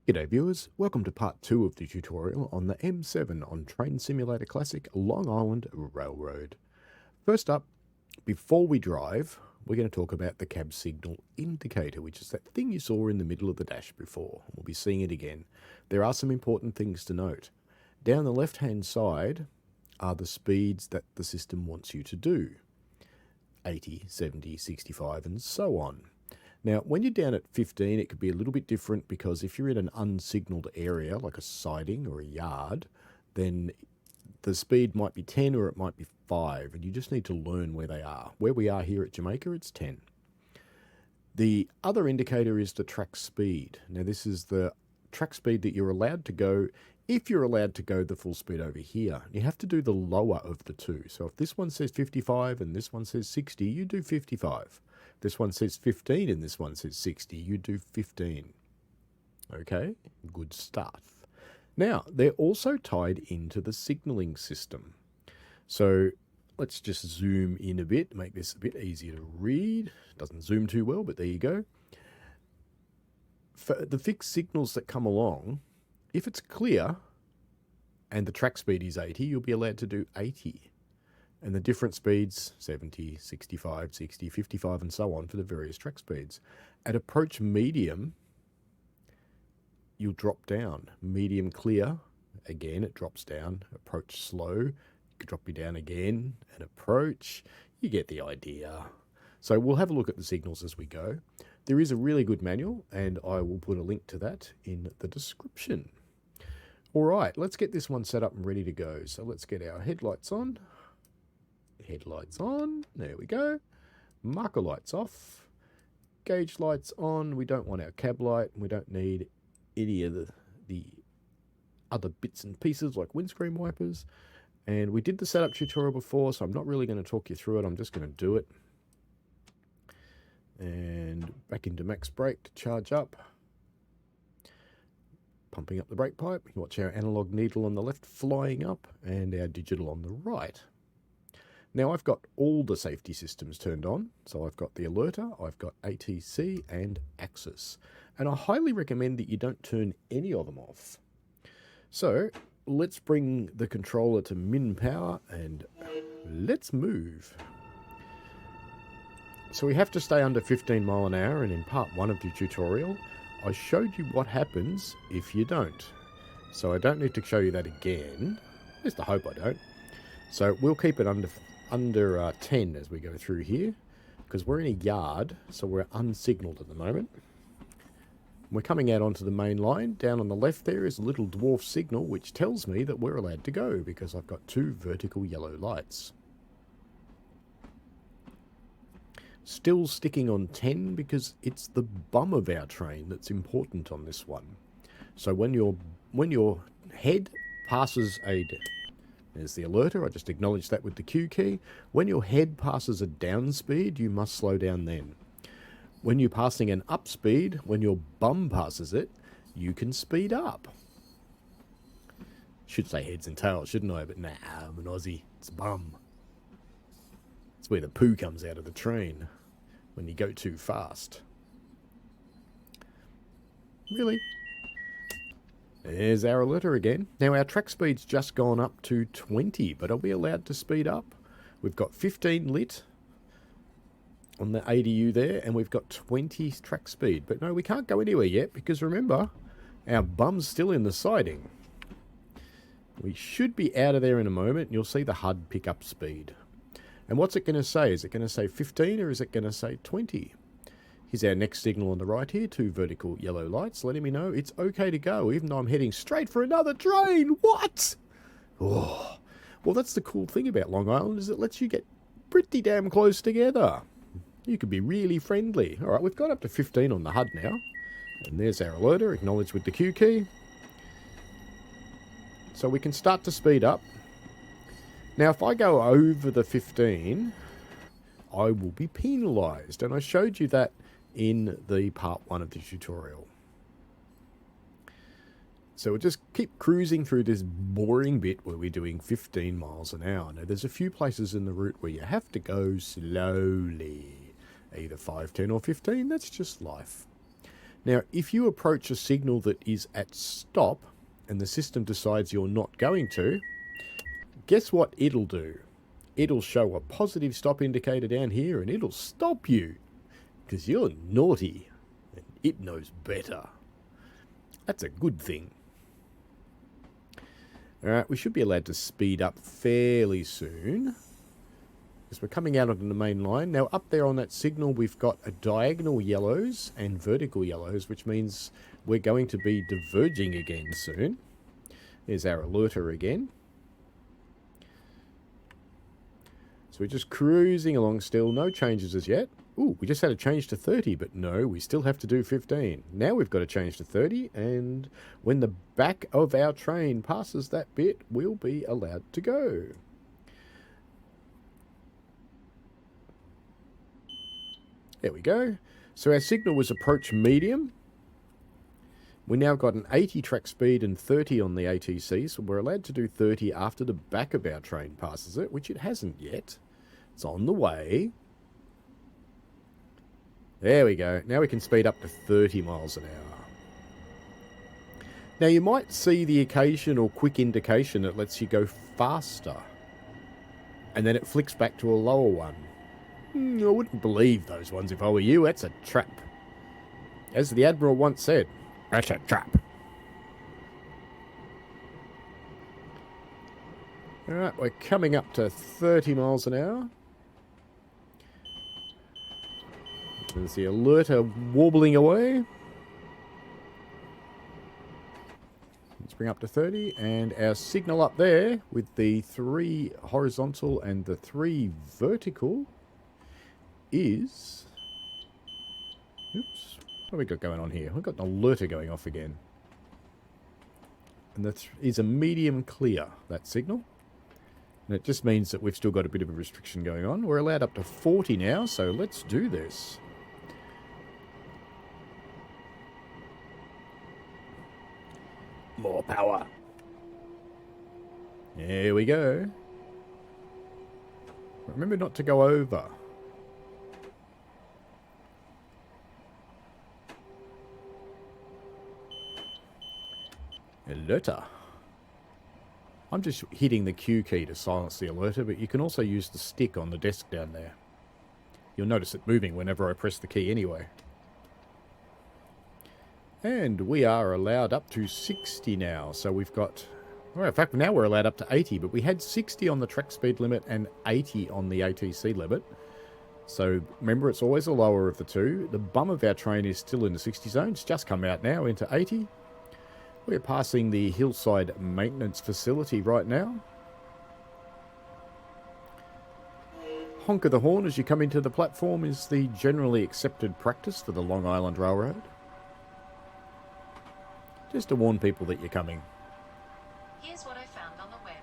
G'day viewers, welcome to part 2 of the tutorial on the M7 on Train Simulator Classic Long Island Railroad. First up, before we drive, we're going to talk about the cab signal indicator, which is that thing you saw in the middle of the dash before. We'll be seeing it again. There are some important things to note. Down the left hand side are the speeds that the system wants you to do. 80, 70, 65 and so on. Now, when you're down at 15, it could be a little bit different because if you're in an unsignalled area, like a siding or a yard, then the speed might be 10 or it might be 5, and you just need to learn where they are. Where we are here at Jamaica, it's 10. The other indicator is the track speed. Now, this is the track speed that you're allowed to go if you're allowed to go the full speed over here. You have to do the lower of the two. So if this one says 55 and this one says 60, you do 55. This one says 15 and this one says 60. You do 15. Okay, good stuff. Now, they're also tied into the signalling system. So let's just zoom in a bit, make this a bit easier to read. Doesn't zoom too well, but there you go. For the fixed signals that come along, if it's clear and the track speed is 80, you'll be allowed to do 80. And the different speeds, 70, 65, 60, 55, and so on for the various track speeds. At approach medium, you'll drop down. Medium clear, again, it drops down. Approach slow, it could drop you down again. And approach, you get the idea. So we'll have a look at the signals as we go. There is a really good manual, and I will put a link to that in the description. All right, let's get this one set up and ready to go. So let's get our headlights on. Headlights on, there we go. Marker lights off. Gauge lights on. We don't want our cab light. We don't need any of the other bits and pieces like windscreen wipers. And we did the setup tutorial before, so I'm not really going to talk you through it. I'm just going to do it. And back into max brake to charge up. Pumping up the brake pipe. Watch our analog needle on the left flying up and our digital on the right. Now I've got all the safety systems turned on. So I've got the alerter, I've got ATC and ACSES. And I highly recommend that you don't turn any of them off. So let's bring the controller to min power and let's move. So we have to stay under 15 mile an hour, and in part 1 of the tutorial, I showed you what happens if you don't. So I don't need to show you that again. At least I hope I don't. So we'll keep it under 10 as we go through here, because we're in a yard, so we're unsignalled at the moment. We're coming out onto the main line. Down on the left there is a little dwarf signal which tells me that we're allowed to go because I've got 2 vertical yellow lights. Still sticking on 10 because it's the bum of our train that's important on this one. So when your head passes there's the alerter, I just acknowledged that with the Q key. When your head passes a down speed, you must slow down then. When you're passing an up speed, when your bum passes it, you can speed up. Should say heads and tails, shouldn't I? But nah, I'm an Aussie, it's bum. It's where the poo comes out of the train when you go too fast. Really? There's our alerter again. Now our track speed's just gone up to 20, but are we allowed to speed up? We've got 15 lit on the ADU there, and we've got 20 track speed. But no, we can't go anywhere yet, because remember, our bum's still in the siding. We should be out of there in a moment, and you'll see the HUD pick up speed. And what's it going to say? Is it going to say 15 or is it going to say 20? Here's our next signal on the right here, 2 vertical yellow lights, letting me know it's okay to go, even though I'm heading straight for another train. What? Oh, well, that's the cool thing about Long Island, is it lets you get pretty damn close together. You could be really friendly. All right, we've got up to 15 on the HUD now. And there's our alerter, acknowledged with the Q key. So we can start to speed up. Now, if I go over the 15, I will be penalised. And I showed you that in the part 1 of the tutorial. So we'll just keep cruising through this boring bit where we're doing 15 miles an hour. Now, there's a few places in the route where you have to go slowly. Either 5, 10 or 15, that's just life. Now, if you approach a signal that is at stop and the system decides you're not going to, guess what it'll do? It'll show a positive stop indicator down here and it'll stop you because you're naughty and it knows better. That's a good thing. Alright, we should be allowed to speed up fairly soon because we're coming out onto the main line. Now up there on that signal we've got a diagonal yellows and vertical yellows, which means we're going to be diverging again soon. There's our alerter again. So we're just cruising along still, no changes as yet. Ooh, we just had a change to 30, but no, we still have to do 15. Now we've got to change to 30, and when the back of our train passes that bit, we'll be allowed to go. There we go. So our signal was approach medium. We now got an 80 track speed and 30 on the ATC, so we're allowed to do 30 after the back of our train passes it, which it hasn't yet. It's on the way. There we go. Now we can speed up to 30 miles an hour. Now you might see the occasional quick indication that lets you go faster. And then it flicks back to a lower one. I wouldn't believe those ones if I were you. That's a trap. As the Admiral once said, that's a trap. Alright, we're coming up to 30 miles an hour. There's the alerter warbling away. Let's bring up to 30. And our signal up there with the 3 horizontal and the 3 vertical is... Oops. What have we got going on here? We've got an alerter going off again. And that is a medium clear, that signal. And it just means that we've still got a bit of a restriction going on. We're allowed up to 40 now, so let's do this. More power. There we go. Remember not to go over. Alerter. I'm just hitting the Q key to silence the alerter, but you can also use the stick on the desk down there. You'll notice it moving whenever I press the key anyway. And we are allowed up to 60 now, so we've got... Well, in fact, now we're allowed up to 80, but we had 60 on the track speed limit and 80 on the ATC limit. So remember, it's always the lower of the two. The bum of our train is still in the 60 zone. It's just come out now into 80. We're passing the Hillside Maintenance Facility right now. Honk of the horn as you come into the platform is the generally accepted practice for the Long Island Railroad. Just to warn people that you're coming. Here's what I found on the web.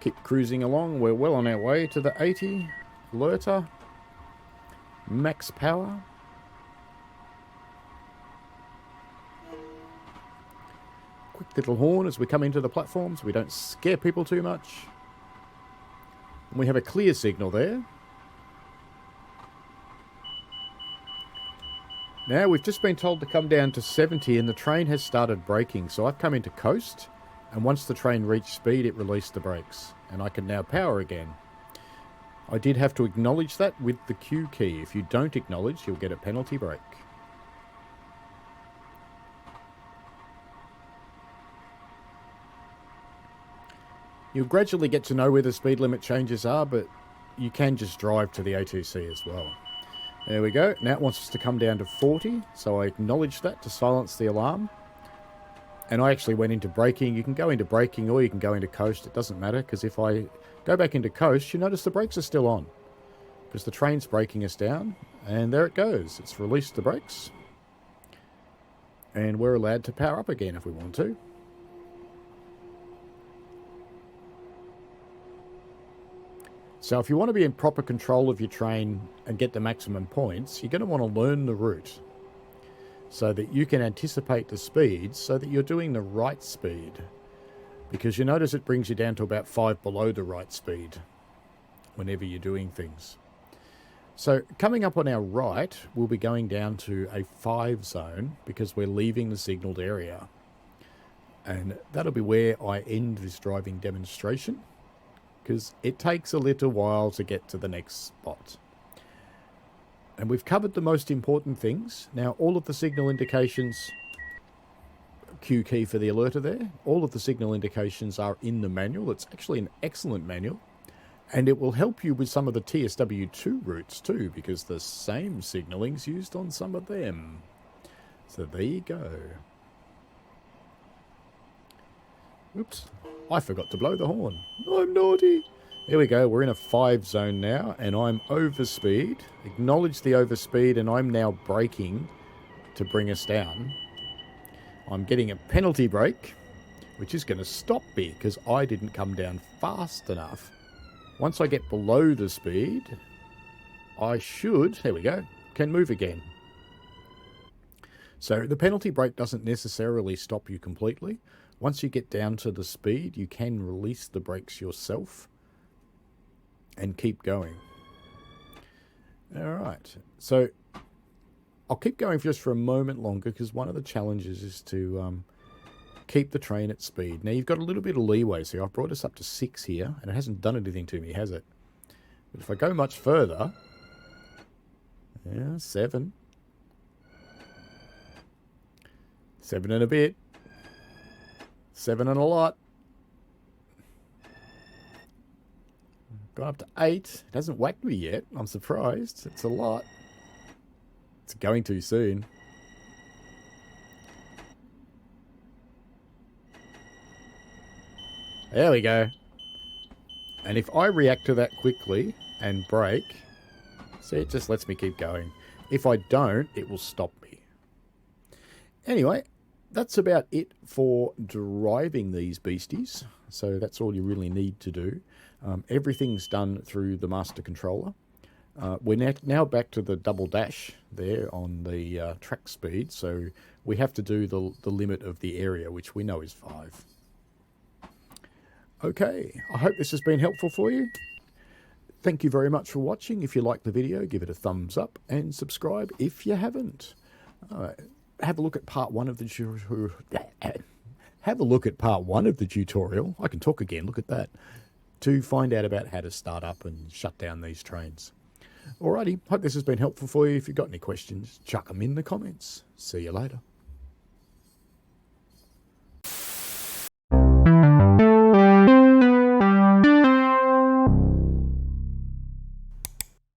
Keep cruising along. We're well on our way to the 80. Alerter. Max power. Quick little horn as we come into the platform so we don't scare people too much. And we have a clear signal there. Now we've just been told to come down to 70 and the train has started braking. So I've come into coast and once the train reached speed it released the brakes. And I can now power again. I did have to acknowledge that with the Q key. If you don't acknowledge you'll get a penalty brake. You'll gradually get to know where the speed limit changes are, but you can just drive to the ATC as well. There we go. Now it wants us to come down to 40, so I acknowledge that to silence the alarm. And I actually went into braking. You can go into braking or you can go into coast. It doesn't matter, because if I go back into coast, you notice the brakes are still on. Because the train's braking us down, and there it goes. It's released the brakes. And we're allowed to power up again if we want to. So if you want to be in proper control of your train and get the maximum points, you're going to want to learn the route. so that you can anticipate the speeds so that you're doing the right speed. Because you notice it brings you down to about 5 below the right speed whenever you're doing things. So coming up on our right, we'll be going down to a 5 zone because we're leaving the signalled area. And that'll be where I end this driving demonstration, because it takes a little while to get to the next spot. And we've covered the most important things. Now, all of the signal indications, Q key for the alerter there, all of the signal indications are in the manual. It's actually an excellent manual. And it will help you with some of the TSW2 routes too, because the same signalling's used on some of them. So there you go. Oops, I forgot to blow the horn. I'm naughty. Here we go, we're in a 5 zone now, and I'm over speed. Acknowledge the overspeed, and I'm now braking to bring us down. I'm getting a penalty brake, which is going to stop me because I didn't come down fast enough. Once I get below the speed, I should, there we go, can move again. So the penalty brake doesn't necessarily stop you completely. Once you get down to the speed, you can release the brakes yourself and keep going. All right, so I'll keep going just for a moment longer because one of the challenges is to keep the train at speed. Now, you've got a little bit of leeway, so I've brought us up to 6 here, and it hasn't done anything to me, has it? But if I go much further, yeah, 7. 7 and a bit. 7 and a lot. Gone up to 8. It hasn't whacked me yet. I'm surprised. It's a lot. It's going too soon. There we go. And if I react to that quickly and brake, see, it just lets me keep going. If I don't, it will stop me. Anyway, that's about it for driving these beasties. So that's all you really need to do. Everything's done through the master controller. We're now back to the double dash there on the track speed. So we have to do the limit of the area, which we know is 5. Okay, I hope this has been helpful for you. Thank you very much for watching. If you liked the video, give it a thumbs up and subscribe if you haven't. Have a look at part 1 of the tutorial. I can talk again, look at that. To find out about how to start up and shut down these trains. Alrighty, hope this has been helpful for you. If you've got any questions, chuck them in the comments. See you later.